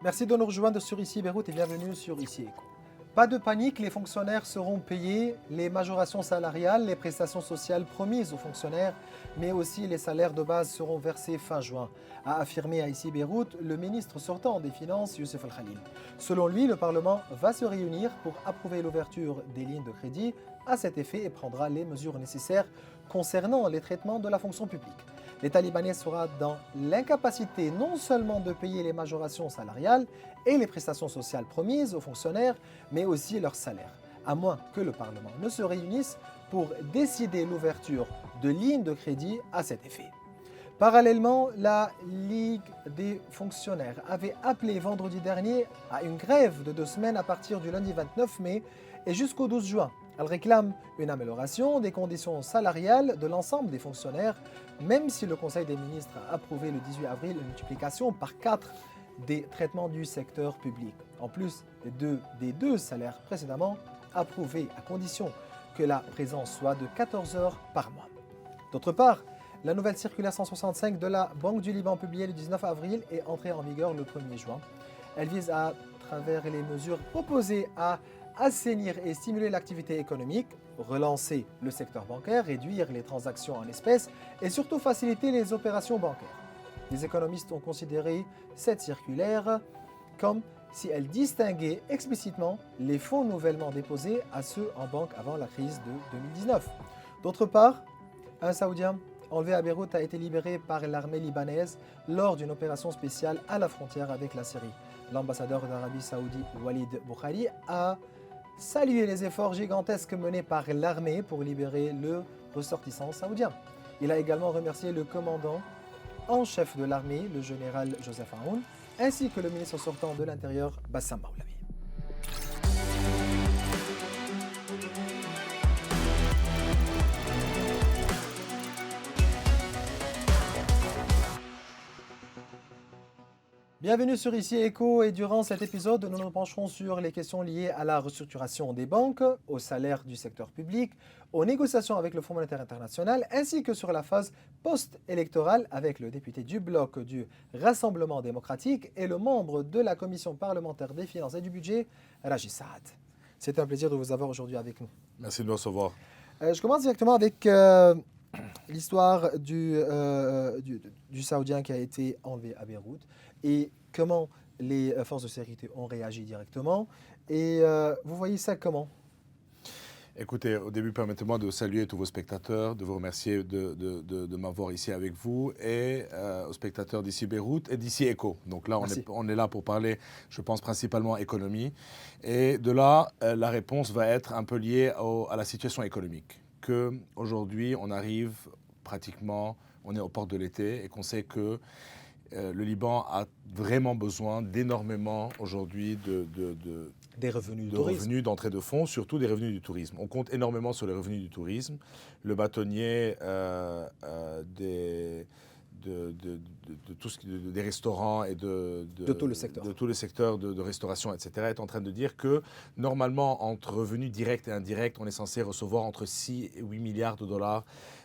Merci de nous rejoindre sur Ici Beyrouth et bienvenue sur Ici Éco. Pas de panique, les fonctionnaires seront payés, les majorations salariales, les prestations sociales promises aux fonctionnaires, mais aussi les salaires de base seront versés fin juin, a affirmé à Ici Beyrouth le ministre sortant des Finances, Youssef El-Khalil. Selon lui, le Parlement va se réunir pour approuver l'ouverture des lignes de crédit à cet effet et prendra les mesures nécessaires concernant les traitements de la fonction publique. L'État libanais sera dans l'incapacité non seulement de payer les majorations salariales et les prestations sociales promises aux fonctionnaires, mais aussi leurs salaires, à moins que le Parlement ne se réunisse pour décider l'ouverture de lignes de crédit à cet effet. Parallèlement, la Ligue des fonctionnaires avait appelé vendredi dernier à une grève de 2 semaines à partir du lundi 29 mai et jusqu'au 12 juin. Elle réclame une amélioration des conditions salariales de l'ensemble des fonctionnaires, même si le Conseil des ministres a approuvé le 18 avril une multiplication par 4 des traitements du secteur public, en plus des deux salaires précédemment approuvés, à condition que la présence soit de 14 heures par mois. D'autre part, la nouvelle circulaire 165 de la Banque du Liban publiée le 19 avril est entrée en vigueur le 1er juin. Elle vise à travers les mesures proposées à assainir et stimuler l'activité économique, relancer le secteur bancaire, réduire les transactions en espèces et surtout faciliter les opérations bancaires. Les économistes ont considéré cette circulaire comme si elle distinguait explicitement les fonds nouvellement déposés à ceux en banque avant la crise de 2019. D'autre part, un Saoudien enlevé à Beyrouth a été libéré par l'armée libanaise lors d'une opération spéciale à la frontière avec la Syrie. L'ambassadeur d'Arabie Saoudite, Walid Boukhari, a salué les efforts gigantesques menés par l'armée pour libérer le ressortissant saoudien. Il a également remercié le commandant en chef de l'armée, le général Joseph Aoun, ainsi que le ministre sortant de l'Intérieur, Bassam Maoulavi. Bienvenue sur Ici Éco et durant cet épisode, nous nous pencherons sur les questions liées à la restructuration des banques, au salaire du secteur public, aux négociations avec le Fonds monétaire international, ainsi que sur la phase post-électorale avec le député du bloc du Rassemblement démocratique et le membre de la commission parlementaire des finances et du budget, Rachid Saad. C'est un plaisir de vous avoir aujourd'hui avec nous. Merci de nous recevoir. Je commence directement avec l'histoire du Saoudien qui a été enlevé à Beyrouth et comment les forces de sécurité ont réagi directement. Et vous voyez ça comment ? Écoutez, au début, permettez-moi de saluer tous vos spectateurs, de vous remercier de m'avoir ici avec vous et aux spectateurs d'ici Beyrouth et d'ici Éco. Donc là, on est là pour parler, je pense, principalement économie. Et de là, la réponse va être un peu liée à la situation économique. Qu'aujourd'hui, on arrive pratiquement, on est aux portes de l'été et qu'on sait que le Liban a vraiment besoin d'énormément aujourd'hui des revenus d'entrée de fonds, surtout des revenus du tourisme. On compte énormément sur les revenus du tourisme. Le bâtonnier des restaurants et de tout le secteur, de tout le secteur de restauration, etc., est en train de dire que normalement, entre revenus directs et indirects, on est censé recevoir entre 6 et 8 milliards de dollars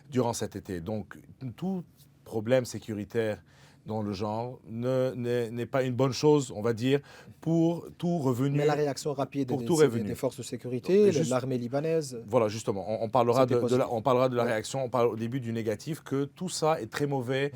durant cet été. Donc, tout problème sécuritaire dans le genre n'est pas une bonne chose, on va dire, pour tout revenu. Mais la réaction rapide des forces de sécurité, de l'armée libanaise. Voilà, justement, on parlera de la réaction, on parle au début du négatif, que tout ça est très mauvais,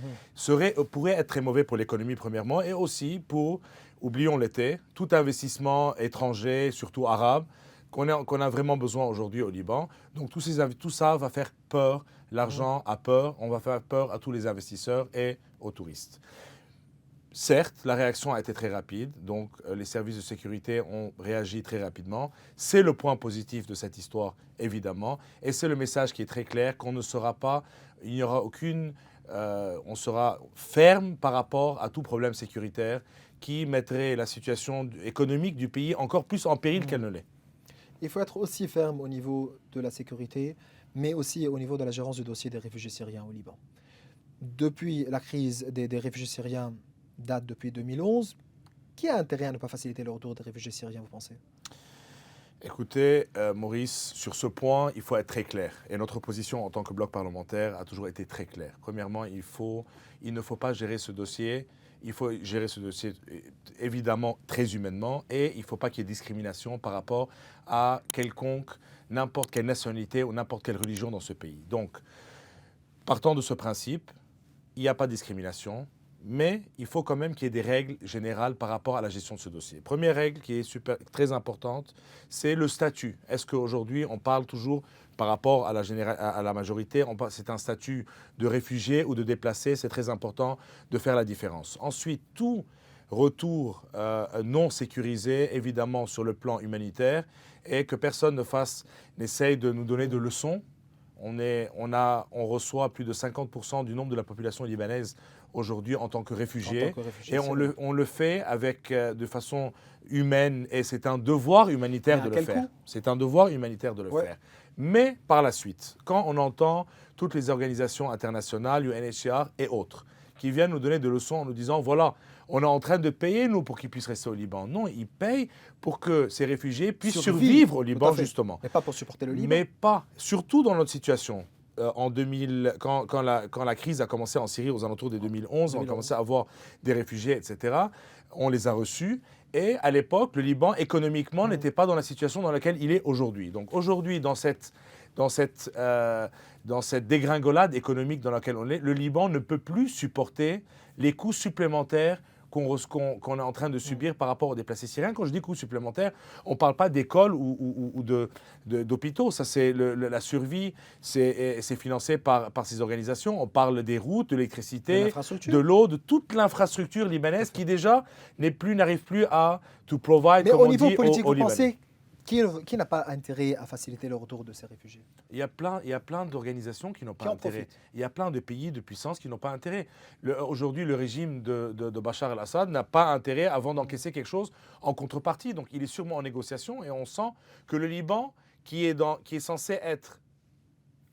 pourrait être très mauvais pour l'économie premièrement, et aussi pour, oublions l'été, tout investissement étranger, surtout arabe, qu'on a vraiment besoin aujourd'hui au Liban. Donc tout ça va faire peur, l'argent a peur, on va faire peur à tous les investisseurs et aux touristes. Certes, la réaction a été très rapide, donc les services de sécurité ont réagi très rapidement. C'est le point positif de cette histoire, évidemment, et c'est le message qui est très clair, qu'on ne sera pas, il n'y aura aucune, on sera ferme par rapport à tout problème sécuritaire qui mettrait la situation économique du pays encore plus en péril qu'elle ne l'est. Il faut être aussi ferme au niveau de la sécurité, mais aussi au niveau de la gérance du dossier des réfugiés syriens au Liban. Depuis la crise des réfugiés syriens date depuis 2011, qui a intérêt à ne pas faciliter le retour des réfugiés syriens, vous pensez ? Écoutez, Maurice, sur ce point, il faut être très clair. Et notre position en tant que bloc parlementaire a toujours été très claire. Premièrement, il ne faut pas gérer ce dossier il faut gérer ce dossier évidemment très humainement et il ne faut pas qu'il y ait discrimination par rapport à n'importe quelle nationalité ou n'importe quelle religion dans ce pays. Donc, partant de ce principe, il n'y a pas de discrimination, mais il faut quand même qu'il y ait des règles générales par rapport à la gestion de ce dossier. Première règle qui est très importante, c'est le statut. Est-ce qu'aujourd'hui, on parle toujours par rapport à la majorité, c'est un statut de réfugié ou de déplacé, c'est très important de faire la différence. Ensuite, tout retour non sécurisé, évidemment sur le plan humanitaire, et que personne n'essaye de nous donner de leçons. On reçoit plus de 50% du nombre de la population libanaise aujourd'hui en tant que réfugiés. Et on le fait de façon humaine et c'est un devoir humanitaire de le faire. C'est un devoir humanitaire de le faire. Mais par la suite, quand on entend toutes les organisations internationales, UNHCR et autres, qui viennent nous donner des leçons en nous disant, voilà, on est en train de payer, nous, pour qu'ils puissent rester au Liban. Non, ils payent pour que ces réfugiés puissent survivre au Liban, justement. Mais pas pour supporter le Liban. Mais pas, surtout dans notre situation. En 2000, quand la crise a commencé en Syrie aux alentours de 2011, on a commencé à avoir des réfugiés, etc. On les a reçus. Et à l'époque, le Liban, économiquement, n'était pas dans la situation dans laquelle il est aujourd'hui. Donc aujourd'hui, dans cette dégringolade économique dans laquelle on est, le Liban ne peut plus supporter les coûts supplémentaires qu'on est en train de subir par rapport aux déplacés syriens. Quand je dis coûts supplémentaires, on ne parle pas d'écoles ou d'hôpitaux. Ça, c'est la survie, c'est financé par ces organisations. On parle des routes, de l'électricité, de l'eau, de toute l'infrastructure libanaise qui déjà n'arrive plus à to provide, mais comme au on niveau dit, politique, aux vous Libanais. pensez qui n'a pas intérêt à faciliter le retour de ces réfugiés? Il y a plein d'organisations qui n'ont pas intérêt. Il y a plein de pays de puissance qui n'ont pas intérêt. Aujourd'hui, le régime de Bachar el-Assad n'a pas intérêt avant d'encaisser quelque chose en contrepartie. Donc il est sûrement en négociation et on sent que le Liban, qui est censé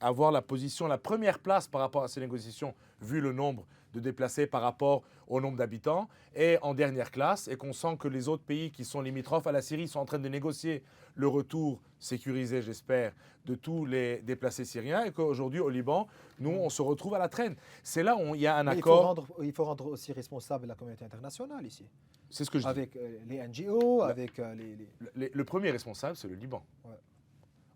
avoir la première place par rapport à ces négociations, vu le nombre de déplacés par rapport au nombre d'habitants, est en dernière classe et qu'on sent que les autres pays qui sont limitrophes à la Syrie sont en train de négocier le retour sécurisé, j'espère, de tous les déplacés syriens et qu'aujourd'hui, au Liban, nous, on se retrouve à la traîne. C'est là où il y a un accord. Il faut rendre aussi responsable la communauté internationale ici. C'est ce que je dis. Avec les NGO, avec Le premier responsable, c'est le Liban. Ouais.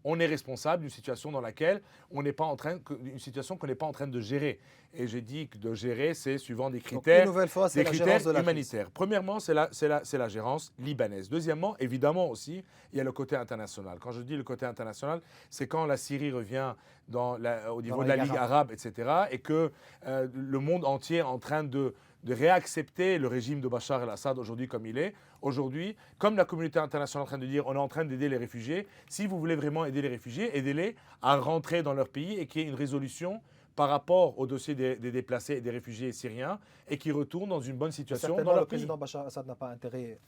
On est responsable d'une situation dans laquelle une situation qu'on n'est pas en train de gérer. Et j'ai dit que de gérer, c'est suivant des critères, humanitaires. Premièrement, c'est la gérance libanaise. Deuxièmement, évidemment aussi, il y a le côté international. Quand je dis le côté international, c'est quand la Syrie revient au niveau de la Ligue arabe, etc. Et que le monde entier est en train de réaccepter le régime de Bachar el-Assad aujourd'hui comme il est. Aujourd'hui, comme la communauté internationale est en train de dire on est en train d'aider les réfugiés, si vous voulez vraiment aider les réfugiés, aidez-les à rentrer dans leur pays et qu'il y ait une résolution par rapport au dossier des déplacés et des réfugiés syriens et qui retournent dans une bonne situation dans leur pays. Le président Bachar el-Assad n'a pas intérêt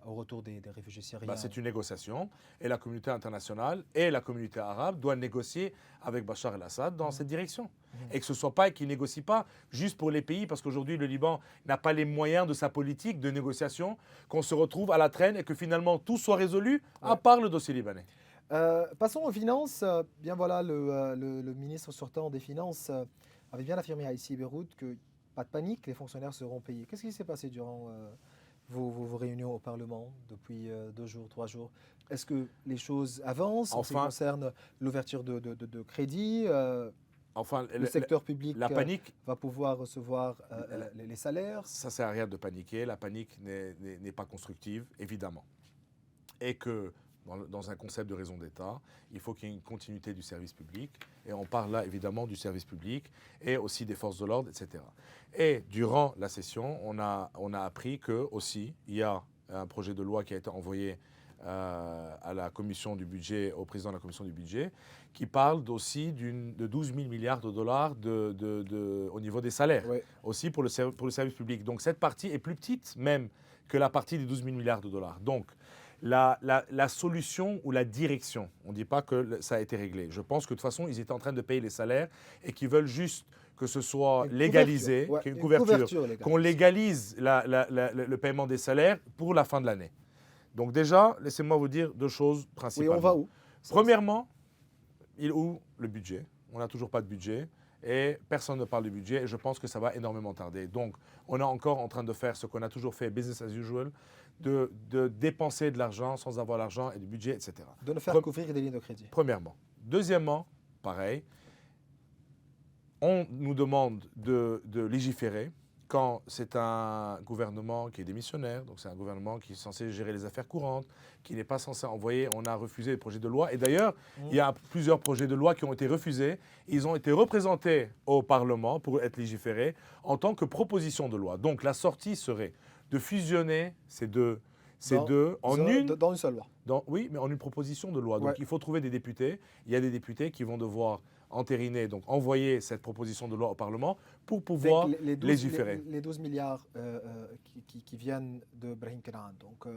au retour des réfugiés syriens. C'est une négociation et la communauté internationale et la communauté arabe doivent négocier avec Bachar el-Assad dans cette direction. Et que ce ne soit pas qu'ils ne négocient pas juste pour les pays, parce qu'aujourd'hui le Liban n'a pas les moyens de sa politique de négociation, qu'on se retrouve à la traîne et que finalement tout soit résolu, à part le dossier libanais. Passons aux finances. Bien voilà, le ministre sortant des Finances avait bien affirmé à ici Beyrouth que pas de panique, les fonctionnaires seront payés. Qu'est-ce qui s'est passé durant vos réunions au Parlement depuis 2 jours, 3 jours? Est-ce que les choses avancent en ce qui concerne l'ouverture de crédit? Le secteur public va pouvoir recevoir les salaires? Ça ne sert à rien de paniquer. La panique n'est pas constructive, évidemment. Et que dans un concept de raison d'État, il faut qu'il y ait une continuité du service public. Et on parle là évidemment du service public et aussi des forces de l'ordre, etc. Et durant la session, on a appris que aussi il y a un projet de loi qui a été envoyé à la commission du budget, au président de la commission du budget, qui parle aussi de 12 000 milliards de dollars au niveau des salaires, aussi pour le service public. Donc cette partie est plus petite même que la partie des 12 000 milliards de dollars. Donc la solution ou la direction, on ne dit pas que ça a été réglé. Je pense que de toute façon, ils étaient en train de payer les salaires et qu'ils veulent juste que ce soit légalisé, qu'il y ait une couverture, qu'on légalise le paiement des salaires pour la fin de l'année. Donc déjà, laissez-moi vous dire 2 choses principales. Oui, on va où? Premièrement, où le budget? On n'a toujours pas de budget. et personne ne parle du budget et je pense que ça va énormément tarder. Donc, on est encore en train de faire ce qu'on a toujours fait, business as usual, de dépenser de l'argent sans avoir l'argent et du budget, etc. De ne faire qu'ouvrir des lignes de crédit. Premièrement. Deuxièmement, pareil, on nous demande de légiférer quand c'est un gouvernement qui est démissionnaire, donc c'est un gouvernement qui est censé gérer les affaires courantes, qui n'est pas censé envoyer, on a refusé les projets de loi. Et d'ailleurs, il y a plusieurs projets de loi qui ont été refusés. Ils ont été représentés au Parlement pour être légiférés en tant que proposition de loi. Donc la sortie serait de fusionner ces deux en une... Dans une seule loi. Oui, mais en une proposition de loi. Donc il faut trouver des députés. Il y a des députés qui vont devoir entériner, donc envoyer cette proposition de loi au Parlement pour pouvoir légiférer. Les 12 milliards qui viennent de Brahim Kenan, donc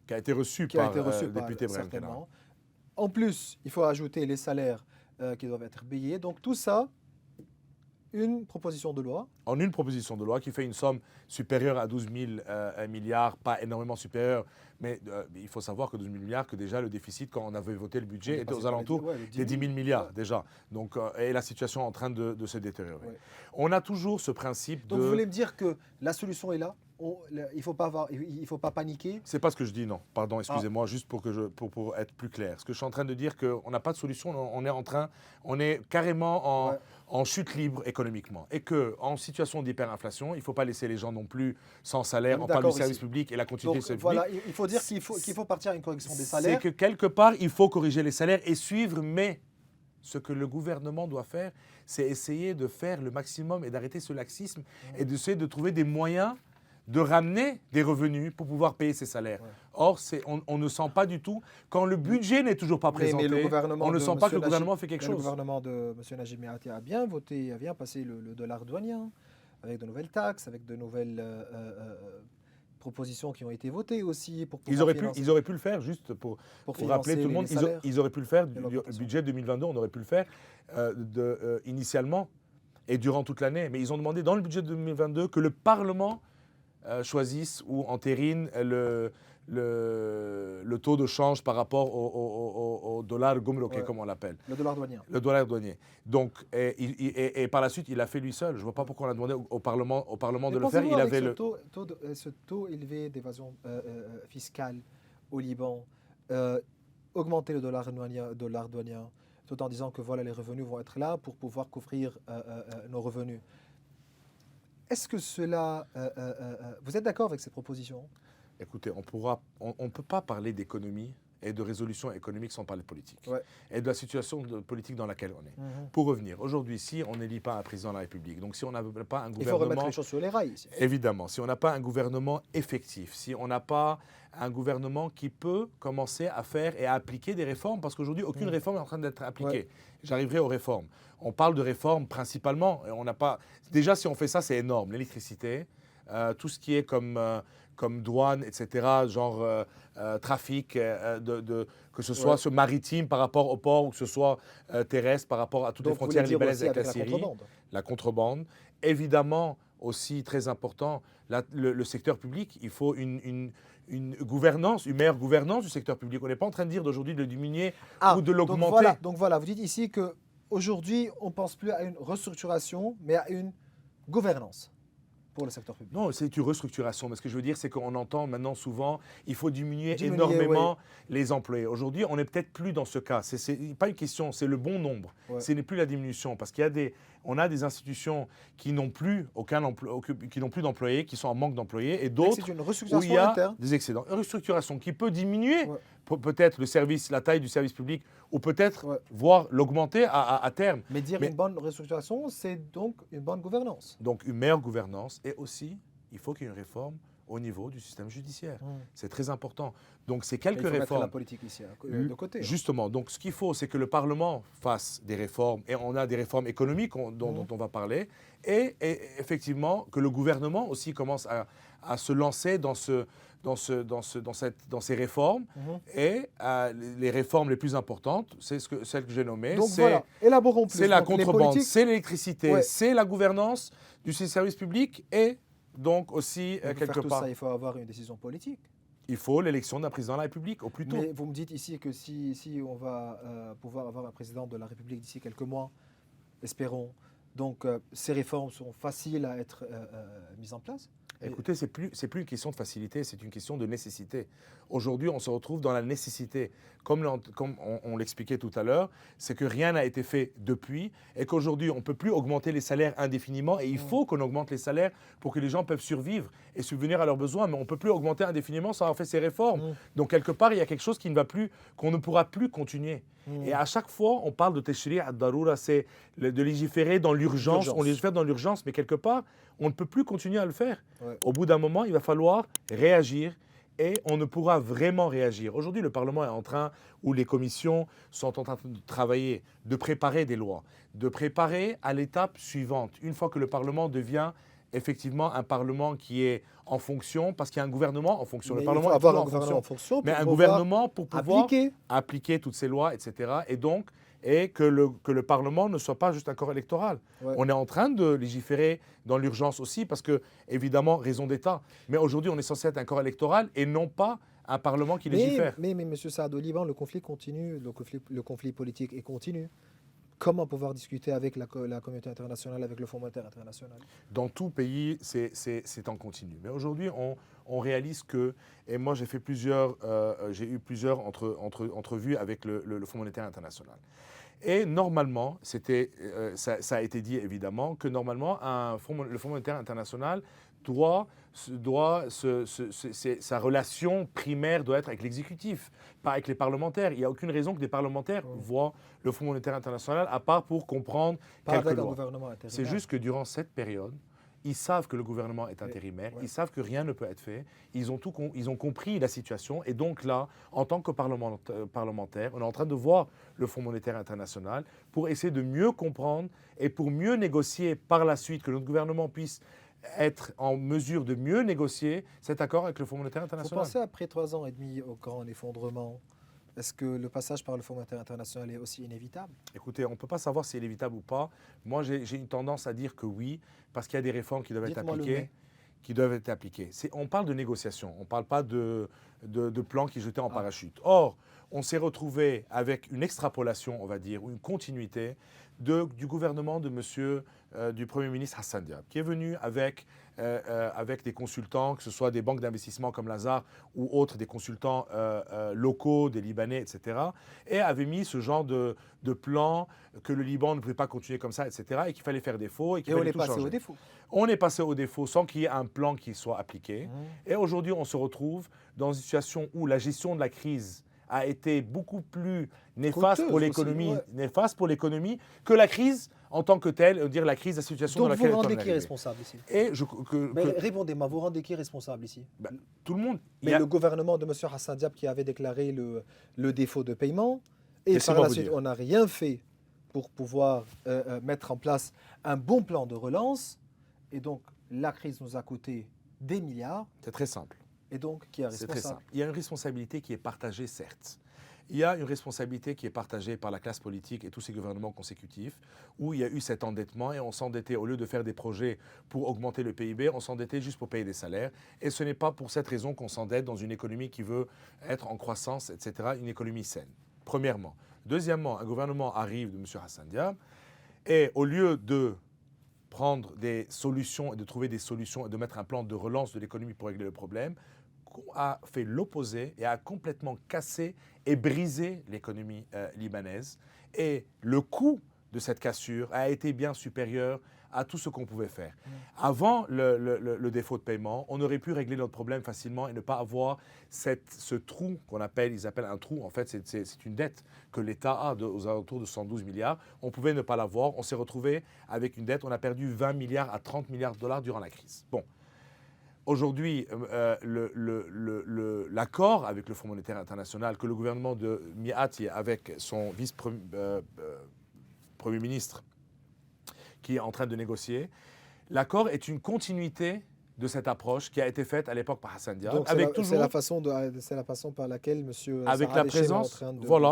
qui a été reçu par le député Brahim Kenan. En plus, il faut ajouter les salaires qui doivent être payés. Donc tout ça, une proposition de loi. En une proposition de loi qui fait une somme supérieure à 12 000 milliards, pas énormément supérieure, mais il faut savoir que 12 000 milliards, que déjà le déficit, quand on avait voté le budget, était aux alentours des 10 000 milliards déjà. Donc, et la situation est en train de se détériorer. Ouais. On a toujours ce principe Donc vous voulez me dire que la solution est là? Il ne faut pas paniquer? C'est pas ce que je dis, non. Pardon, excusez-moi, juste pour être plus clair. Ce que je suis en train de dire, qu'on n'a pas de solution, on est carrément en chute libre économiquement. Et qu'en situation d'hyperinflation, il ne faut pas laisser les gens non plus sans salaire. On parle du service public et la continuité du service public. Voilà, il faut dire qu'il faut partir à une correction des salaires. C'est que quelque part, il faut corriger les salaires et suivre, mais ce que le gouvernement doit faire, c'est essayer de faire le maximum et d'arrêter ce laxisme et d'essayer de trouver des moyens de ramener des revenus pour pouvoir payer ses salaires. Ouais. Or, on ne sent pas du tout, quand le budget n'est toujours pas présenté, on ne sent pas que le gouvernement fait quelque chose. Le gouvernement de M. Najib Mikati a bien voté, a bien passé le dollar douanien, avec de nouvelles taxes, avec de nouvelles propositions qui ont été votées aussi. Ils auraient pu le faire, juste pour rappeler tout le monde, ils auraient pu le faire, le budget 2022, on aurait pu le faire initialement et durant toute l'année. Mais ils ont demandé dans le budget 2022 que le Parlement choisissent ou entérinent le taux de change par rapport au dollar gumroké, comme on l'appelle. Le dollar douanier. Le dollar douanier. Donc, et par la suite, il l'a fait lui seul. Je ne vois pas pourquoi on a demandé au Parlement de le faire. Il avait ce taux élevé d'évasion fiscale au Liban, augmenter le dollar douanier, tout en disant que voilà, les revenus vont être là pour pouvoir couvrir nos revenus. Est-ce que cela... vous êtes d'accord avec cette proposition? Écoutez, on ne peut pas parler d'économie et de résolution économique sans parler de politique. Ouais. Et de la situation politique dans laquelle on est. Pour revenir, aujourd'hui, si on n'élit pas un président de la République, donc si on n'a pas un gouvernement... Il faut remettre les choses sur les rails ici. Évidemment, si on n'a pas un gouvernement effectif, si on n'a pas un gouvernement qui peut commencer à faire et à appliquer des réformes, parce qu'aujourd'hui, aucune réforme est en train d'être appliquée. Ouais. J'arriverai aux réformes. On parle de réformes principalement. On n'a pas... Déjà, si on fait ça, c'est énorme. L'électricité, tout ce qui est comme douane, etc., genre trafic, que ce soit ce maritime par rapport au port ou que ce soit terrestre par rapport à toutes les frontières libanaises avec la Syrie. La contrebande. Évidemment, aussi très important, le secteur public. Il faut une gouvernance, une meilleure gouvernance du secteur public. On n'est pas en train de dire d'aujourd'hui de le diminuer ou de l'augmenter. Donc voilà, vous dites ici qu'aujourd'hui, on ne pense plus à une restructuration, mais à une gouvernance pour le secteur public. Non, c'est une restructuration. Mais ce que je veux dire, c'est qu'on entend maintenant souvent, il faut diminuer énormément les employés. Aujourd'hui, on n'est peut-être plus dans ce cas. C'est pas une question, c'est le bon nombre. Ouais. Ce n'est plus la diminution. Parce on a des institutions qui n'ont plus d'employés, qui sont en manque d'employés, et d'autres où il y a des excédents. Une restructuration qui peut diminuer peut-être la taille du service public, ou peut-être voire l'augmenter à terme. Mais une bonne restructuration, c'est donc une bonne gouvernance. Donc une meilleure gouvernance, et aussi, il faut qu'il y ait une réforme au niveau du système judiciaire. C'est très important. Donc c'est quelques réformes. Il faut mettre la politique ici de côté. Justement. Donc ce qu'il faut, c'est que le Parlement fasse des réformes, et on a des réformes économiques dont on va parler, et effectivement que le gouvernement aussi commence à se lancer dans ces réformes. Et les réformes les plus importantes, c'est celles que j'ai nommées. Donc voilà, élaborons plus. C'est la contrebande, c'est l'électricité, c'est la gouvernance du service public, et donc aussi, quelque part... Pour faire tout ça, il faut avoir une décision politique. Il faut l'élection d'un président de la République, au plus tôt. Mais vous me dites ici que si on va pouvoir avoir un président de la République d'ici quelques mois, espérons. Donc, ces réformes seront faciles à être mises en place. Écoutez, c'est plus une question de facilité, c'est une question de nécessité. Aujourd'hui, on se retrouve dans la nécessité. Comme on l'expliquait tout à l'heure, c'est que rien n'a été fait depuis et qu'aujourd'hui, on ne peut plus augmenter les salaires indéfiniment et il faut qu'on augmente les salaires pour que les gens peuvent survivre et subvenir à leurs besoins, mais on ne peut plus augmenter indéfiniment sans avoir fait ces réformes. Donc, quelque part, il y a quelque chose qui ne va plus, qu'on ne pourra plus continuer. Et à chaque fois, on parle de teshri' ad-daroura, c'est de légiférer dans l'urgence. On légifère dans l'urgence, mais quelque part, on ne peut plus continuer à le faire. Ouais. Au bout d'un moment, il va falloir réagir et on ne pourra vraiment réagir. Aujourd'hui, le Parlement est en train, ou les commissions sont en train de travailler, de préparer des lois, de préparer à l'étape suivante. Une fois que le Parlement devient effectivement un Parlement qui est en fonction, parce qu'il y a un gouvernement en fonction. Mais le Parlement il faut est avoir toujours un gouvernement en fonction, mais un gouvernement pour pouvoir appliquer. appliquer toutes ces lois, etc. Et que le Parlement ne soit pas juste un corps électoral. Ouais. On est en train de légiférer dans l'urgence aussi, parce que, évidemment, raison d'État. Mais aujourd'hui, on est censé être un corps électoral et non pas un Parlement qui légifère. Mais M. Saad, au Liban, le conflit continue, le conflit politique est continu. Comment pouvoir discuter avec la communauté internationale, avec le Fonds monétaire international? Dans tout pays, c'est en continu. Mais aujourd'hui, on réalise que, et moi j'ai eu plusieurs entrevues avec le Fonds monétaire international. Et normalement, ça a été dit évidemment, que normalement, le Fonds monétaire international sa relation primaire doit être avec l'exécutif, pas avec les parlementaires. Il n'y a aucune raison que des parlementaires voient le Fonds monétaire international, à part pour comprendre quelques lois. C'est juste que durant cette période, ils savent que le gouvernement est intérimaire, ils savent que rien ne peut être fait, ils ont compris la situation et donc là, en tant que parlementaire, on est en train de voir le Fonds monétaire international pour essayer de mieux comprendre et pour mieux négocier par la suite, que notre gouvernement puisse être en mesure de mieux négocier cet accord avec le Fonds monétaire international. Vous pensez après 3 ans et demi au grand effondrement, est-ce que le passage par le Fonds monétaire international est aussi inévitable? Écoutez, on ne peut pas savoir si c'est inévitable ou pas. Moi, j'ai une tendance à dire que oui, parce qu'il y a des réformes qui doivent être appliquées. On parle de négociation, on ne parle pas de plan qui est jeté en parachute. Or, on s'est retrouvé avec une extrapolation, on va dire, ou une continuité du gouvernement du Premier ministre Hassan Diab, qui est venu avec des consultants, que ce soit des banques d'investissement comme Lazare ou autres, des consultants locaux, des Libanais, etc., et avait mis ce genre de plan que le Liban ne pouvait pas continuer comme ça, etc., et qu'il fallait faire défaut. Et on est passé au défaut. On est passé au défaut sans qu'il y ait un plan qui soit appliqué. Et aujourd'hui, on se retrouve dans une situation où la gestion de la crise a été beaucoup plus néfaste pour l'économie, que la crise en tant que telle, dire la crise, la situation donc dans laquelle vous rendez qui est responsable ici? Répondez-moi, vous rendez qui est responsable ici? Tout le monde. Mais le gouvernement de M. Hassan Diab qui avait déclaré le défaut de paiement, et par la suite, on n'a rien fait pour pouvoir mettre en place un bon plan de relance, et donc la crise nous a coûté des milliards. C'est très simple. Et donc, qui est responsable? C'est très simple. Il y a une responsabilité qui est partagée, certes. Il y a une responsabilité qui est partagée par la classe politique et tous ces gouvernements consécutifs, où il y a eu cet endettement et on s'endettait, au lieu de faire des projets pour augmenter le PIB, on s'endettait juste pour payer des salaires. Et ce n'est pas pour cette raison qu'on s'endette dans une économie qui veut être en croissance, etc., une économie saine, premièrement. Deuxièmement, un gouvernement arrive de M. Hassan Diab et au lieu de prendre des solutions et de trouver des solutions et de mettre un plan de relance de l'économie pour régler le problème, a fait l'opposé et a complètement cassé et brisé l'économie libanaise. Et le coût de cette cassure a été bien supérieur à tout ce qu'on pouvait faire. Avant le défaut de paiement, on aurait pu régler notre problème facilement et ne pas avoir ce trou ils appellent un trou. En fait, c'est une dette que l'État a aux alentours de 112 milliards. On pouvait ne pas l'avoir. On s'est retrouvé avec une dette. On a perdu 20 milliards à 30 milliards de dollars durant la crise. Bon. Aujourd'hui, l'accord avec le Fonds monétaire international que le gouvernement de Miati, avec son vice-premier ministre, qui est en train de négocier, l'accord est une continuité de cette approche qui a été faite à l'époque par Hassan Diab. C'est la façon par laquelle M. Avec la présence,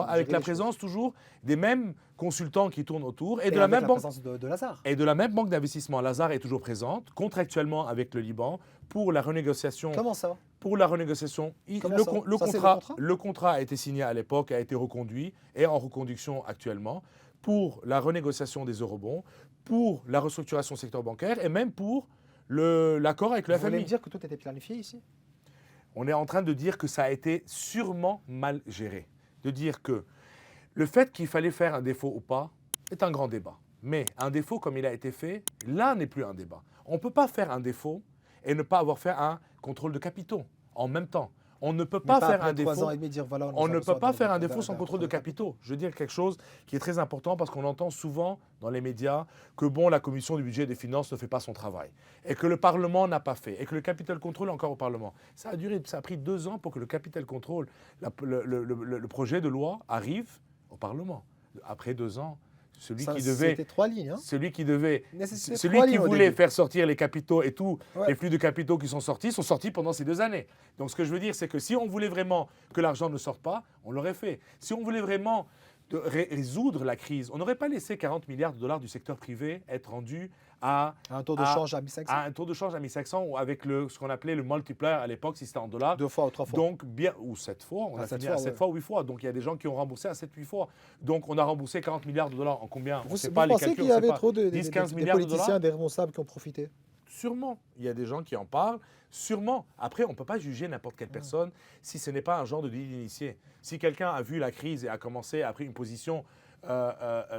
avec la présence toujours des mêmes consultants qui tournent autour et de la même banque de Lazare. Et de la même banque d'investissement. Lazare est toujours présente contractuellement avec le Liban pour la renégociation. Comment ça? Pour la renégociation, le contrat a été signé à l'époque, a été reconduit et en reconduction actuellement. pour la renégociation des eurobonds, pour la restructuration du secteur bancaire et même pour l'accord avec le FMI. Vous voulez me dire que tout était planifié ici? On est en train de dire que ça a été sûrement mal géré. De dire que le fait qu'il fallait faire un défaut ou pas est un grand débat. Mais un défaut comme il a été fait, là n'est plus un débat. On ne peut pas faire un défaut et ne pas avoir fait un contrôle de capitaux en même temps. On ne peut pas faire un défaut. On ne peut pas faire un défaut sans contrôle de capitaux. Je veux dire quelque chose qui est très important parce qu'on entend souvent dans les médias que la commission du budget et des finances ne fait pas son travail et que le Parlement n'a pas fait et que le capital contrôle est encore au Parlement. Ça a pris 2 ans pour que le capital contrôle, le projet de loi arrive au Parlement. Après 2 ans. C'était 3 lignes. Hein. Celui qui voulait faire sortir les capitaux et tous les flux de capitaux qui sont sortis pendant ces 2 années. Donc ce que je veux dire, c'est que si on voulait vraiment que l'argent ne sorte pas, on l'aurait fait. Si on voulait vraiment résoudre la crise, on n'aurait pas laissé 40 milliards de dollars du secteur privé être rendus à un taux de change à 1500. À un taux de change à 1500 ou avec ce qu'on appelait le multiplier à l'époque, si c'était en dollars. 2 fois ou 3 fois. Donc, ou 7 fois. On a fini à 7 fois ou 8 fois. Donc, il y a des gens qui ont remboursé à 7-8 fois. Donc, on a remboursé 40 milliards de dollars en combien? Vous pensez qu'il y avait trop de 10-15 milliards de politiciens, des responsables qui ont profité? Sûrement. Il y a des gens qui en parlent. Sûrement. Après, on ne peut pas juger n'importe quelle personne si ce n'est pas un genre de délit d'initié. Si quelqu'un a vu la crise et a pris une position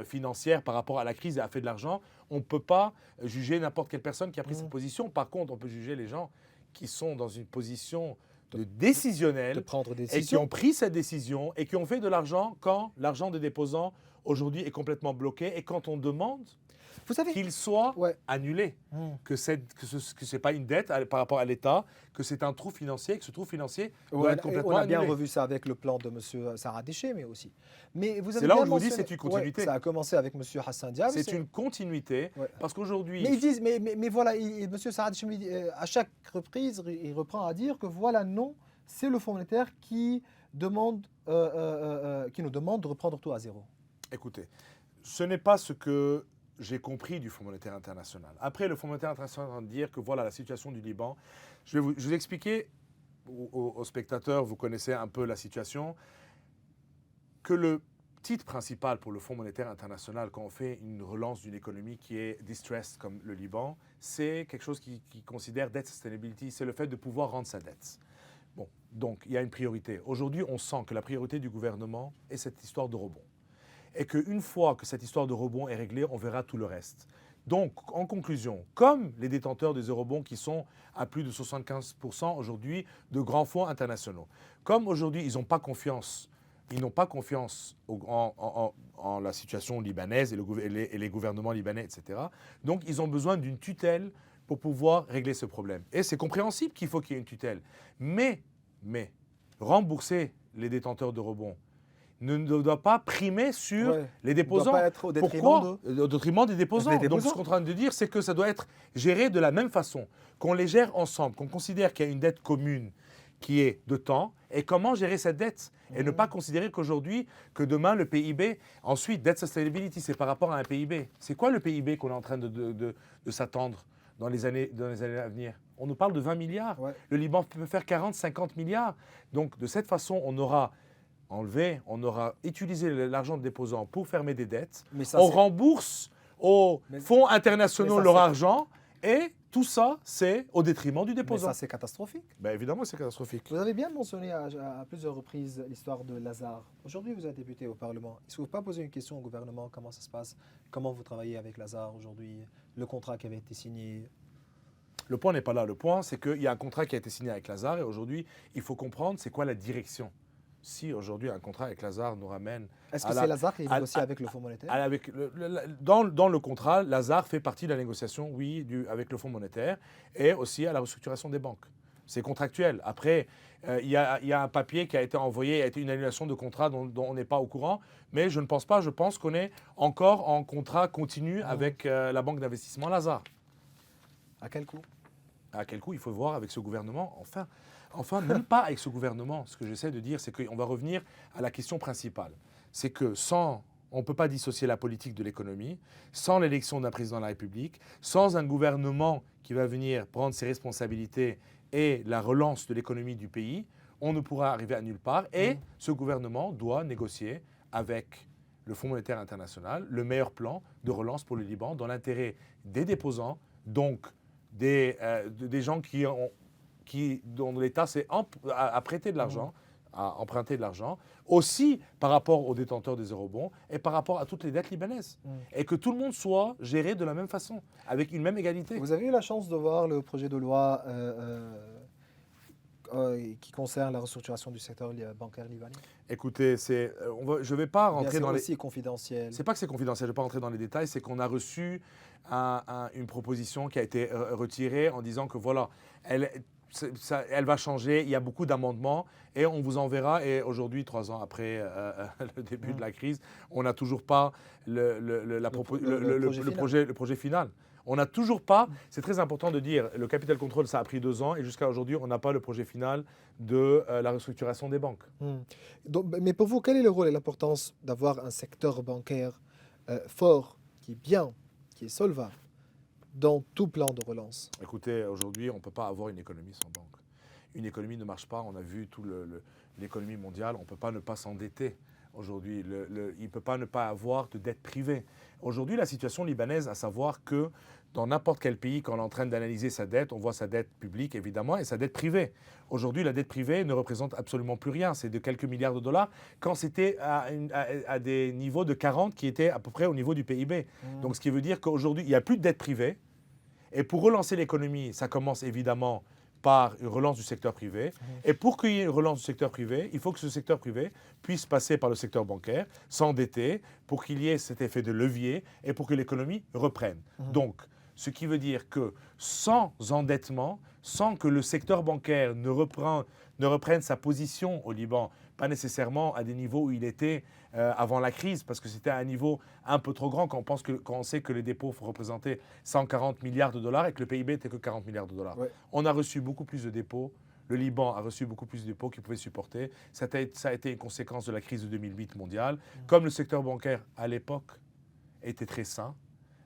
financière par rapport à la crise et a fait de l'argent, on ne peut pas juger n'importe quelle personne qui a pris cette position. Par contre, on peut juger les gens qui sont dans une position décisionnelle et qui ont pris cette décision et qui ont fait de l'argent quand l'argent des déposants aujourd'hui est complètement bloqué et quand on demande qu'il soit annulé, que ce n'est pas une dette par rapport à l'État, que c'est un trou financier, que ce trou financier doit être complètement annulé. On a bien revu ça avec le plan de M. Sarah Déchet, mais aussi. C'est là où je vous dis c'est une continuité. Ça a commencé avec M. Hassan Diab. C'est une continuité, parce qu'aujourd'hui... Mais ils disent, mais voilà, M. Sarah Déchet, à chaque reprise, il reprend à dire que voilà, non, c'est le Fonds monétaire qui nous demande de reprendre tout à zéro. Écoutez, ce n'est pas ce que j'ai compris du Fonds monétaire international. Après, le Fonds monétaire international va dire que voilà la situation du Liban. Je vais vous expliquer aux spectateurs, vous connaissez un peu la situation, que le titre principal pour le Fonds monétaire international, quand on fait une relance d'une économie qui est distressed comme le Liban, c'est quelque chose qui considère debt sustainability, c'est le fait de pouvoir rendre sa dette. Bon, donc il y a une priorité. Aujourd'hui, on sent que la priorité du gouvernement est cette histoire de rebond. Et qu'une fois que cette histoire de rebond est réglée, on verra tout le reste. Donc, en conclusion, comme les détenteurs des eurobonds qui sont à plus de 75% aujourd'hui de grands fonds internationaux, comme aujourd'hui ils n'ont pas confiance en la situation libanaise et les gouvernements libanais, etc. Donc, ils ont besoin d'une tutelle pour pouvoir régler ce problème. Et c'est compréhensible qu'il faut qu'il y ait une tutelle. Mais rembourser les détenteurs de rebonds ne doit pas primer sur les déposants. Ne doit pas être au détriment des déposants. Donc, ce qu'on est en train de dire, c'est que ça doit être géré de la même façon, qu'on les gère ensemble, qu'on considère qu'il y a une dette commune qui est de temps, et comment gérer cette dette. Et ne pas considérer qu'aujourd'hui, que demain, le PIB, ensuite, debt sustainability, c'est par rapport à un PIB. C'est quoi le PIB qu'on est en train de s'attendre dans les années à venir? On nous parle de 20 milliards. Le Liban peut faire 40-50 milliards. Donc, de cette façon, on aura utilisé l'argent de déposants pour fermer des dettes. On rembourse aux fonds internationaux leur argent et tout ça, c'est au détriment du déposant. Mais ça, c'est catastrophique. Ben évidemment, c'est catastrophique. Vous avez bien mentionné à plusieurs reprises l'histoire de Lazare. Aujourd'hui, vous êtes député au Parlement. Est-ce que vous ne pouvez pas poser une question au gouvernement? Comment ça se passe? Comment vous travaillez avec Lazare aujourd'hui? Le contrat qui avait été signé? Le point n'est pas là. Le point, c'est qu'il y a un contrat qui a été signé avec Lazare et aujourd'hui, il faut comprendre c'est quoi la direction. Si aujourd'hui un contrat avec Lazare nous ramène... Est-ce que c'est Lazare qui négocie avec le Fonds monétaire? Dans le contrat, Lazare fait partie de la négociation, oui, avec le Fonds monétaire et aussi à la restructuration des banques. C'est contractuel. Après, il y a un papier qui a été envoyé, il y a été une annulation de contrat dont on n'est pas au courant, mais je ne pense pas, je pense qu'on est encore en contrat continu avec la banque d'investissement Lazare. À quel coût? À quel coût? Il faut voir avec ce gouvernement, Enfin, même pas avec ce gouvernement. Ce que j'essaie de dire, c'est qu'on va revenir à la question principale. C'est que on ne peut pas dissocier la politique de l'économie, sans l'élection d'un président de la République, sans un gouvernement qui va venir prendre ses responsabilités et la relance de l'économie du pays, on ne pourra arriver à nulle part. Et ce gouvernement doit négocier avec le Fonds monétaire international, le meilleur plan de relance pour le Liban dans l'intérêt des déposants, donc des gens dont l'État a prêté de l'argent, a emprunté de l'argent, aussi par rapport aux détenteurs des eurobonds et par rapport à toutes les dettes libanaises. Et que tout le monde soit géré de la même façon, avec une même égalité. Vous avez eu la chance de voir le projet de loi qui concerne la restructuration du secteur bancaire libanais? Écoutez, je ne vais pas rentrer dans les... C'est aussi confidentiel. C'est pas que c'est confidentiel, je ne vais pas rentrer dans les détails, c'est qu'on a reçu une proposition qui a été retirée en disant que voilà, elle va changer, il y a beaucoup d'amendements et on vous enverra. Et aujourd'hui, 3 ans après le début de la crise, on n'a toujours pas le projet final. On n'a toujours pas, c'est très important de dire, le capital control, ça a pris 2 ans et jusqu'à aujourd'hui, on n'a pas le projet final de la restructuration des banques. Donc, mais pour vous, quel est le rôle et l'importance d'avoir un secteur bancaire fort, qui est bien, qui est solvable dans tout plan de relance? Écoutez, aujourd'hui, on ne peut pas avoir une économie sans banque. Une économie ne marche pas, on a vu toute l'économie mondiale, on ne peut pas ne pas s'endetter. Aujourd'hui, il ne peut pas ne pas avoir de dette privée. Aujourd'hui, la situation libanaise, à savoir que dans n'importe quel pays, quand on est en train d'analyser sa dette, on voit sa dette publique, évidemment, et sa dette privée. Aujourd'hui, la dette privée ne représente absolument plus rien. C'est de quelques milliards de dollars, quand c'était à des niveaux de 40 qui étaient à peu près au niveau du PIB. Donc, ce qui veut dire qu'aujourd'hui, il n'y a plus de dette privée. Et pour relancer l'économie, ça commence évidemment par une relance du secteur privé. Et pour qu'il y ait une relance du secteur privé, il faut que ce secteur privé puisse passer par le secteur bancaire, s'endetter, pour qu'il y ait cet effet de levier et pour que l'économie reprenne. Donc, ce qui veut dire que sans endettement, sans que le secteur bancaire ne reprenne sa position au Liban, pas nécessairement à des niveaux où il était avant la crise, parce que c'était à un niveau un peu trop grand quand on sait que les dépôts représentaient 140 milliards de dollars et que le PIB n'était que 40 milliards de dollars. Ouais. On a reçu beaucoup plus de dépôts. Le Liban a reçu beaucoup plus de dépôts qu'il pouvait supporter. Ça a été une conséquence de la crise de 2008 mondiale. Comme le secteur bancaire, à l'époque, était très sain,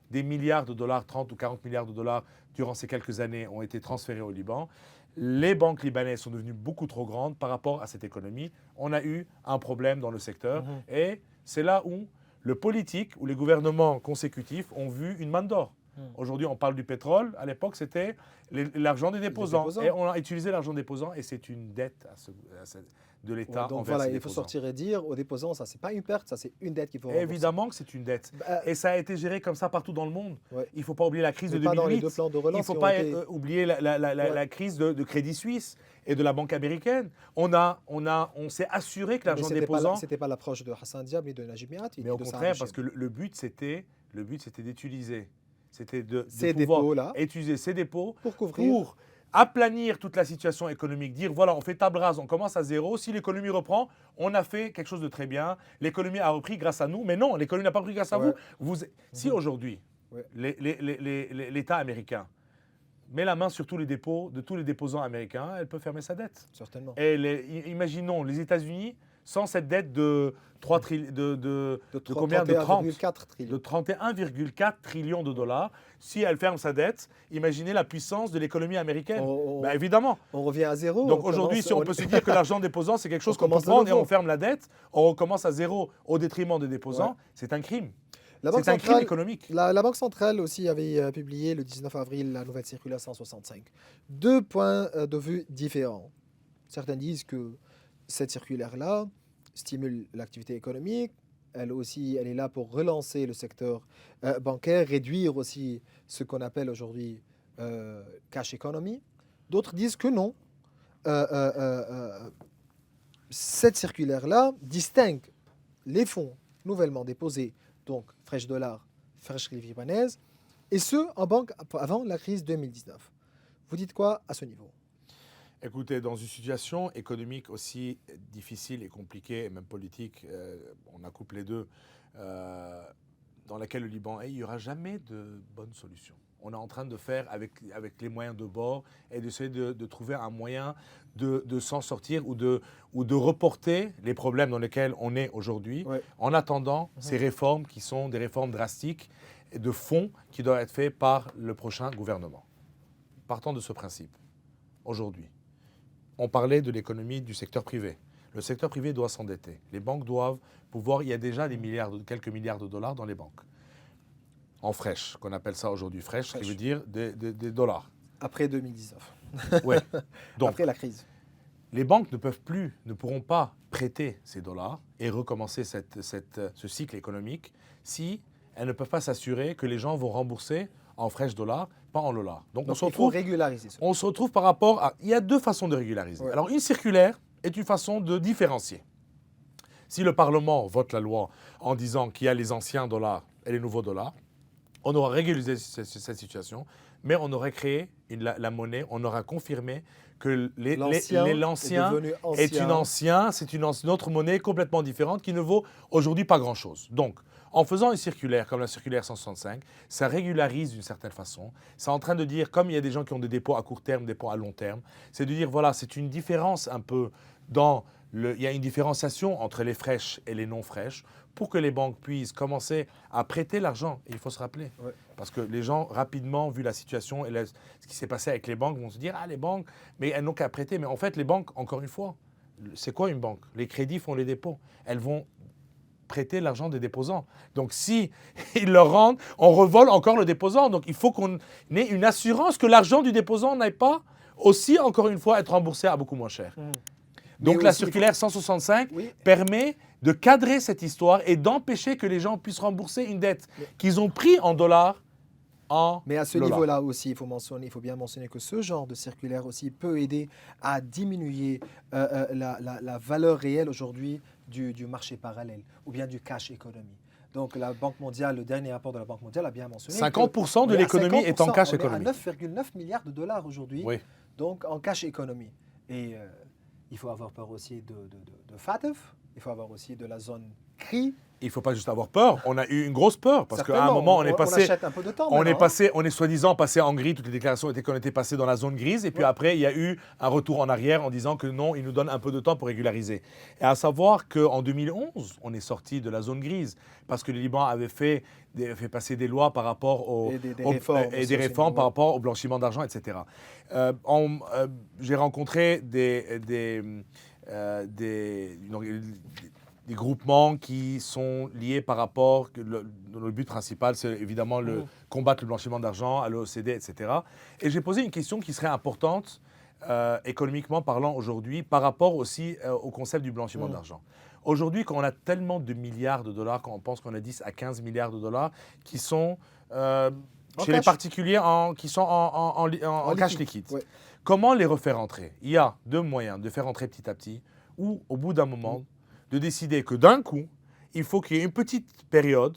des milliards de dollars, 30 ou 40 milliards de dollars, durant ces quelques années, ont été transférés au Liban. Les banques libanaises sont devenues beaucoup trop grandes par rapport à cette économie. On a eu un problème dans le secteur. Et c'est là où le politique ou les gouvernements consécutifs ont vu une manne d'or. Aujourd'hui, on parle du pétrole. À l'époque, c'était l'argent des déposants. Et on a utilisé l'argent des déposants et c'est une dette de l'État envers voilà, ses il faut déposants. sortir et dire aux déposants, ça, c'est pas une perte, ça, c'est une dette qu'il faut rembourser. Évidemment que c'est une dette. Et ça a été géré comme ça partout dans le monde. Ouais. Il ne faut pas oublier la crise de 2008. Dans les deux plans de relance, il ne faut pas oublier la crise de Crédit Suisse et de la Banque américaine. On s'est assuré que l'argent des déposants... Ce n'était pas l'approche de Hassan Diab ni de Najib Mikati. Mais au contraire, parce que le but, c'était d'utiliser. C'était de pouvoir utiliser ces dépôts pour aplanir toute la situation économique, dire voilà, on fait table rase, on commence à zéro, si l'économie reprend, on a fait quelque chose de très bien, l'économie a repris grâce à nous, mais non, l'économie n'a pas repris grâce à vous. Si aujourd'hui, l'État américain met la main sur tous les dépôts de tous les déposants américains, elle peut fermer sa dette. Certainement. Et imaginons les États-Unis sans cette dette de 31,4 trillions de dollars. Si elle ferme sa dette, imaginez la puissance de l'économie américaine. Évidemment. On revient à zéro. Donc aujourd'hui, si on peut se dire que l'argent déposant, c'est quelque chose qu'on peut prendre et on ferme la dette, on recommence à zéro au détriment des déposants, c'est un crime. C'est un crime économique. La Banque centrale aussi avait publié le 19 avril la nouvelle circulaire 165. 2 points de vue différents. Certains disent que cette circulaire-là stimule l'activité économique. Elle est là pour relancer le secteur bancaire, réduire aussi ce qu'on appelle aujourd'hui cash economy. D'autres disent que non. Cette circulaire-là distingue les fonds nouvellement déposés, donc Fresh Dollar, Fresh Livre libanaise, et ceux en banque avant la crise 2019. Vous dites quoi à ce niveau ? Écoutez, dans une situation économique aussi difficile et compliquée, et même politique, on accoupe les deux, dans laquelle le Liban est, il n'y aura jamais de bonne solution. On est en train de faire avec les moyens de bord et d'essayer de trouver un moyen de s'en sortir ou de reporter les problèmes dans lesquels on est aujourd'hui, en attendant ces réformes qui sont des réformes drastiques et de fond qui doivent être faites par le prochain gouvernement. Partant de ce principe, aujourd'hui, on parlait de l'économie du secteur privé. Le secteur privé doit s'endetter. Les banques doivent pouvoir... Il y a déjà quelques milliards de dollars dans les banques. En fresh, qu'on appelle ça aujourd'hui fresh, ce qui veut dire des dollars. Après 2019. Oui. Donc, après la crise. Les banques ne pourront pas prêter ces dollars et recommencer ce cycle économique si elles ne peuvent pas s'assurer que les gens vont rembourser en fresh dollars, pas en dollars. Donc il faut régulariser ça. On se retrouve par rapport à... Il y a deux façons de régulariser. Ouais. Alors une circulaire est une façon de différencier. Si le Parlement vote la loi en disant qu'il y a les anciens dollars et les nouveaux dollars, on aura régularisé cette situation, mais on aurait créé la monnaie, on aura confirmé que l'ancien c'est une autre monnaie complètement différente qui ne vaut aujourd'hui pas grand-chose. Donc, en faisant une circulaire comme la circulaire 165, ça régularise d'une certaine façon. C'est en train de dire, comme il y a des gens qui ont des dépôts à court terme, des dépôts à long terme, c'est de dire, voilà, c'est une différence un peu dans... Il y a une différenciation entre les fraîches et les non fraîches pour que les banques puissent commencer à prêter l'argent. Et il faut se rappeler. Ouais. Parce que les gens, rapidement, vu la situation et ce qui s'est passé avec les banques, vont se dire « Ah, les banques, mais elles n'ont qu'à prêter. » Mais en fait, les banques, encore une fois, c'est quoi une banque? Les crédits font les dépôts. Elles vont prêter l'argent des déposants. Donc, si ils le rendent, on revole encore le déposant. Donc, il faut qu'on ait une assurance que l'argent du déposant n'aille pas aussi, encore une fois, être remboursé à beaucoup moins cher. Donc la circulaire 165 permet de cadrer cette histoire et d'empêcher que les gens puissent rembourser une dette qu'ils ont pris en dollars Mais à ce niveau-là aussi, il faut bien mentionner que ce genre de circulaire aussi peut aider à diminuer la valeur réelle aujourd'hui du marché parallèle ou bien du cash economy. Donc la Banque mondiale, le dernier rapport de la Banque mondiale a bien mentionné 50% de l'économie est en cash economy. On est à 9,9 milliards de dollars aujourd'hui, donc en cash economy. Et il faut avoir peur aussi de FATF, il faut avoir aussi de la zone CRI. Il ne faut pas juste avoir peur. On a eu une grosse peur parce qu'à un moment, on est passé. On achète un peu de temps. On est soi-disant passé en gris. Toutes les déclarations étaient qu'on était passé dans la zone grise. Et puis après, il y a eu un retour en arrière en disant que non, ils nous donnent un peu de temps pour régulariser. Et à savoir qu'en 2011, on est sorti de la zone grise parce que le Liban avait fait passer des lois par rapport des réformes par rapport au blanchiment d'argent, etc. J'ai rencontré des groupements qui sont liés par rapport, le but principal c'est évidemment combattre le blanchiment d'argent à l'OCDE, etc. Et j'ai posé une question qui serait importante économiquement parlant aujourd'hui par rapport aussi au concept du blanchiment d'argent. Aujourd'hui, quand on a tellement de milliards de dollars, quand on pense qu'on a 10 à 15 milliards de dollars qui sont chez les particuliers qui sont en cash liquide, comment les refaire entrer? Il y a deux moyens de faire entrer petit à petit ou au bout d'un moment de décider que d'un coup, il faut qu'il y ait une petite période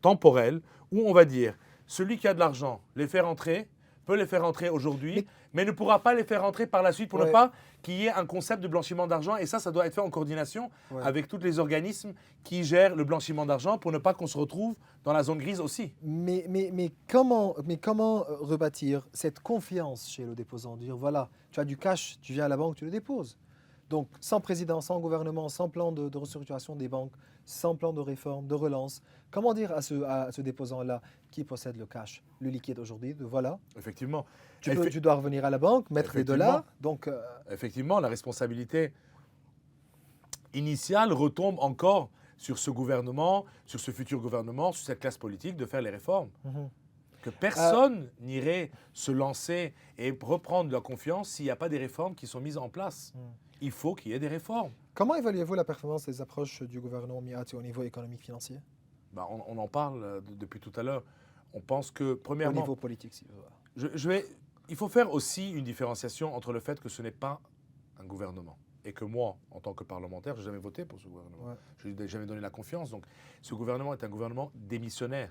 temporelle où on va dire, celui qui a de l'argent, les faire entrer, peut les faire entrer aujourd'hui, mais ne pourra pas les faire entrer par la suite pour ne pas qu'il y ait un concept de blanchiment d'argent. Et ça doit être fait en coordination avec tous les organismes qui gèrent le blanchiment d'argent pour ne pas qu'on se retrouve dans la zone grise aussi. Mais comment rebâtir cette confiance chez le déposant? Dire, voilà, tu as du cash, tu viens à la banque, tu le déposes. Donc, sans président, sans gouvernement, sans plan de restructuration des banques, sans plan de réforme, de relance, comment dire à ce déposant-là qui possède le cash, le liquide aujourd'hui, de voilà. Effectivement. Tu dois revenir à la banque, mettre des dollars. Donc, effectivement, la responsabilité initiale retombe encore sur ce gouvernement, sur ce futur gouvernement, sur cette classe politique de faire les réformes. Que personne n'irait se lancer et reprendre la confiance s'il n'y a pas des réformes qui sont mises en place. Il faut qu'il y ait des réformes. Comment évaluez-vous la performance des approches du gouvernement Miati au niveau économique financier? On en parle depuis tout à l'heure. On pense que, premièrement... Au niveau politique, si vous voulez. Il faut faire aussi une différenciation entre le fait que ce n'est pas un gouvernement et que moi, en tant que parlementaire, je n'ai jamais voté pour ce gouvernement. Je n'ai jamais donné la confiance. Donc, ce gouvernement est un gouvernement démissionnaire.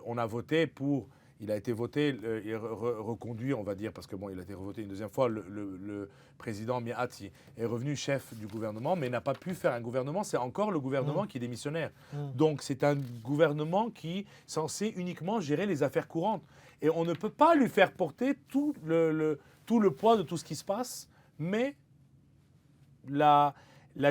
On a voté pour... Il a été voté et reconduit, on va dire, parce que il a été revoté une deuxième fois. Le président Miati est revenu chef du gouvernement, mais n'a pas pu faire un gouvernement. C'est encore le gouvernement qui est démissionnaire. Donc, c'est un gouvernement qui est censé uniquement gérer les affaires courantes. Et on ne peut pas lui faire porter tout le poids de tout ce qui se passe, mais la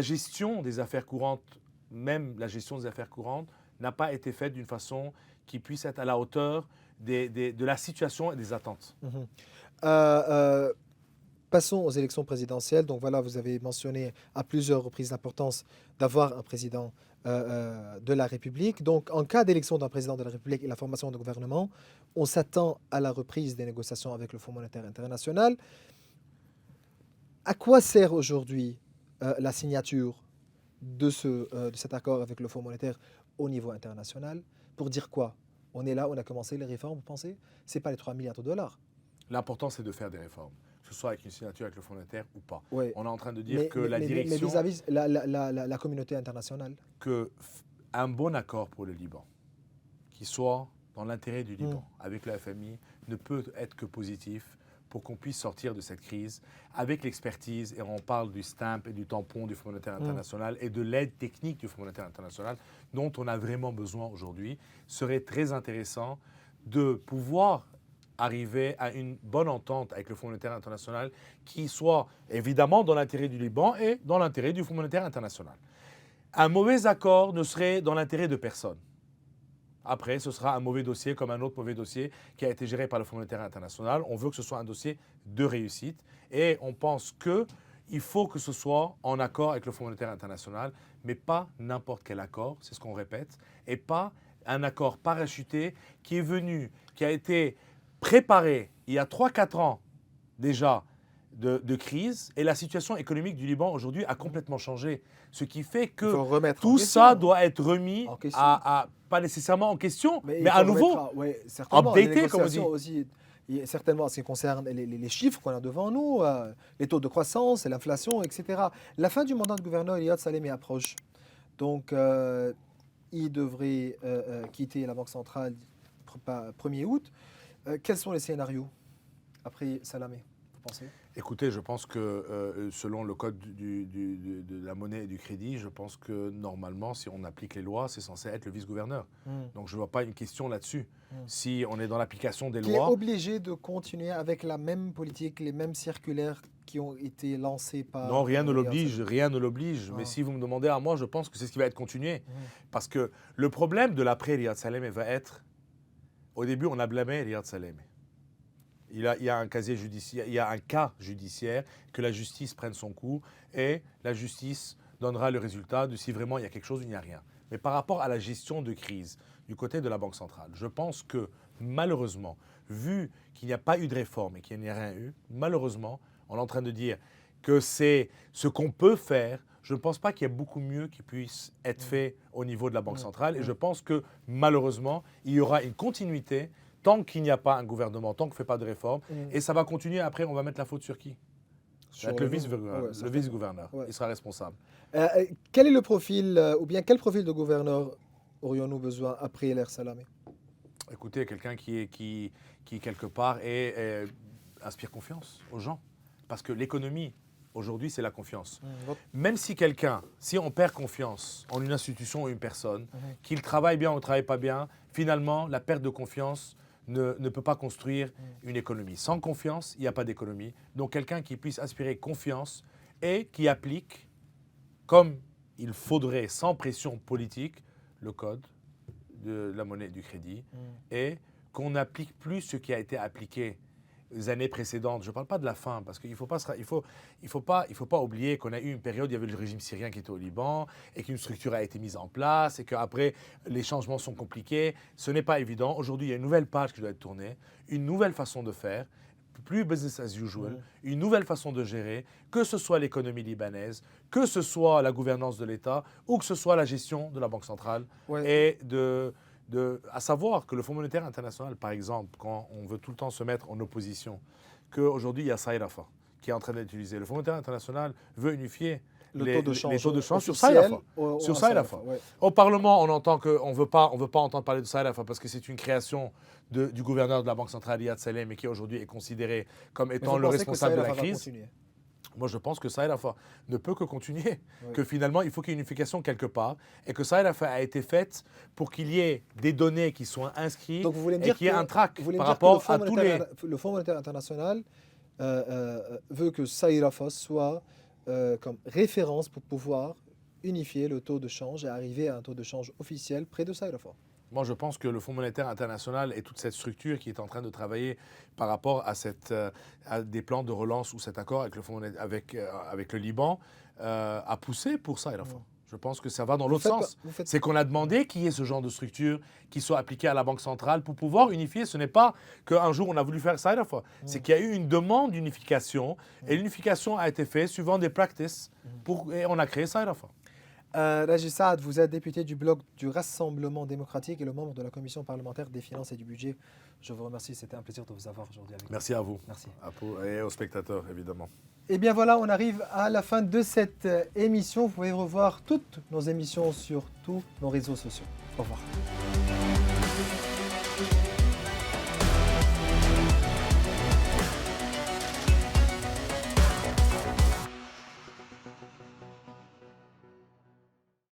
gestion des affaires courantes, même la gestion des affaires courantes, n'a pas été faite d'une façon qui puisse être à la hauteur de la situation et des attentes. Passons aux élections présidentielles. Donc voilà, vous avez mentionné à plusieurs reprises l'importance d'avoir un président de la République. Donc en cas d'élection d'un président de la République et la formation d'un gouvernement, on s'attend à la reprise des négociations avec le Fonds monétaire international. À quoi sert aujourd'hui la signature de cet accord avec le Fonds monétaire au niveau international? Pour dire quoi? On est là, on a commencé les réformes, vous pensez? Ce n'est pas les 3 milliards de dollars. L'important, c'est de faire des réformes, que ce soit avec une signature avec le Fonds monétaire ou pas. Ouais. On est en train de dire que la direction... Mais vis-à-vis la communauté internationale. Un bon accord pour le Liban, qui soit dans l'intérêt du Liban, avec le FMI, ne peut être que positif pour qu'on puisse sortir de cette crise avec l'expertise, et on parle du stamp et du tampon du Fonds monétaire international et de l'aide technique du Fonds monétaire international dont on a vraiment besoin aujourd'hui. Serait très intéressant de pouvoir arriver à une bonne entente avec le Fonds monétaire international qui soit évidemment dans l'intérêt du Liban et dans l'intérêt du Fonds monétaire international. Un mauvais accord ne serait dans l'intérêt de personne. Après, ce sera un mauvais dossier comme un autre mauvais dossier qui a été géré par le Fonds monétaire international. On veut que ce soit un dossier de réussite et on pense qu'il faut que ce soit en accord avec le Fonds monétaire international, mais pas n'importe quel accord, c'est ce qu'on répète, et pas un accord parachuté qui est venu, qui a été préparé il y a 3-4 ans déjà de crise, et la situation économique du Liban aujourd'hui a complètement changé. Ce qui fait que tout ça doit être remis pas nécessairement en question, mais à nouveau updaté, comme on dit. Aussi, certainement, en ce qui concerne les chiffres qu'on a devant nous, les taux de croissance, l'inflation, etc. La fin du mandat de gouverneur Iyad Salamé approche. Donc, il devrait quitter la Banque centrale 1er août. Quels sont les scénarios après Salamé, vous pensez? Écoutez, je pense que selon le code de la monnaie et du crédit, je pense que normalement, si on applique les lois, c'est censé être le vice-gouverneur. Donc je ne vois pas une question là-dessus. Si on est dans l'application des lois... Qui est obligé de continuer avec la même politique, les mêmes circulaires qui ont été lancés par... Non, rien ne l'oblige, rien ne l'oblige. Mais si vous me demandez à moi, je pense que c'est ce qui va être continué. Parce que le problème de l'après Iyad Salamé va être... Au début, on a blâmé Iyad Salamé. Il y a un casier judiciaire, il y a un cas judiciaire, que la justice prenne son coup et la justice donnera le résultat de si vraiment il y a quelque chose ou il n'y a rien. Mais par rapport à la gestion de crise du côté de la Banque centrale, je pense que malheureusement, vu qu'il n'y a pas eu de réforme et qu'il n'y a rien eu, malheureusement, on est en train de dire que c'est ce qu'on peut faire. Je ne pense pas qu'il y ait beaucoup mieux qui puisse être fait au niveau de la Banque centrale et je pense que malheureusement, il y aura une continuité tant qu'il n'y a pas un gouvernement, tant qu'on ne fait pas de réforme, et ça va continuer. Après, on va mettre la faute sur qui? Sur le vice-gouverneur. Il sera responsable. Quel est le profil, ou bien quel profil de gouverneur aurions-nous besoin après l'ère Salamé? Écoutez, quelqu'un qui quelque part, inspire confiance aux gens. Parce que l'économie, aujourd'hui, c'est la confiance. Même si si on perd confiance en une institution ou une personne, qu'il travaille bien ou ne travaille pas bien, finalement, la perte de confiance ne peut pas construire une économie. Sans confiance, il n'y a pas d'économie. Donc quelqu'un qui puisse inspirer confiance et qui applique, comme il faudrait, sans pression politique, le code de la monnaie et du crédit, et qu'on n'applique plus ce qui a été appliqué les années précédentes. Je ne parle pas de la fin, parce qu'il ne faut pas oublier qu'on a eu une période, il y avait le régime syrien qui était au Liban, et qu'une structure a été mise en place, et qu'après, les changements sont compliqués. Ce n'est pas évident. Aujourd'hui, il y a une nouvelle page qui doit être tournée, une nouvelle façon de faire, plus business as usual, une nouvelle façon de gérer, que ce soit l'économie libanaise, que ce soit la gouvernance de l'État, ou que ce soit la gestion de la Banque centrale, et à savoir que le Fonds monétaire international, par exemple, quand on veut tout le temps se mettre en opposition, qu'aujourd'hui il y a Saïd Rafah qui est en train d'être utilisé. Le Fonds monétaire international veut unifier les taux de change sur Saïd Rafah. Au Parlement, on entend qu'on ne veut pas entendre parler de Saïd Rafah parce que c'est une création du gouverneur de la Banque centrale, Iyad Salamé, qui aujourd'hui est considéré comme étant le responsable de la crise. Moi, je pense que Saïd Rafah ne peut que continuer, que finalement, il faut qu'il y ait une unification quelque part, et que Saïd Rafah a été faite pour qu'il y ait des données qui soient inscrites et qu'il y ait un track par rapport à tous les... Le Fonds monétaire international veut que Saïd Rafah soit comme référence pour pouvoir unifier le taux de change et arriver à un taux de change officiel près de Saïd Rafah. Moi, je pense que le Fonds monétaire international et toute cette structure qui est en train de travailler par rapport à des plans de relance ou cet accord avec avec le Liban a poussé pour ça, Je pense que ça va dans l'autre sens. C'est qu'on a demandé qu'il y ait ce genre de structure qui soit appliquée à la Banque centrale pour pouvoir unifier. Ce n'est pas qu'un jour on a voulu faire ça, c'est qu'il y a eu une demande d'unification et l'unification a été faite suivant des practices et on a créé ça. Raji Saad, vous êtes député du bloc du Rassemblement démocratique et le membre de la commission parlementaire des finances et du budget. Je vous remercie, c'était un plaisir de vous avoir aujourd'hui avec nous. Merci à vous. Merci. Et aux spectateurs, évidemment. Et bien voilà, on arrive à la fin de cette émission. Vous pouvez revoir toutes nos émissions sur tous nos réseaux sociaux. Au revoir.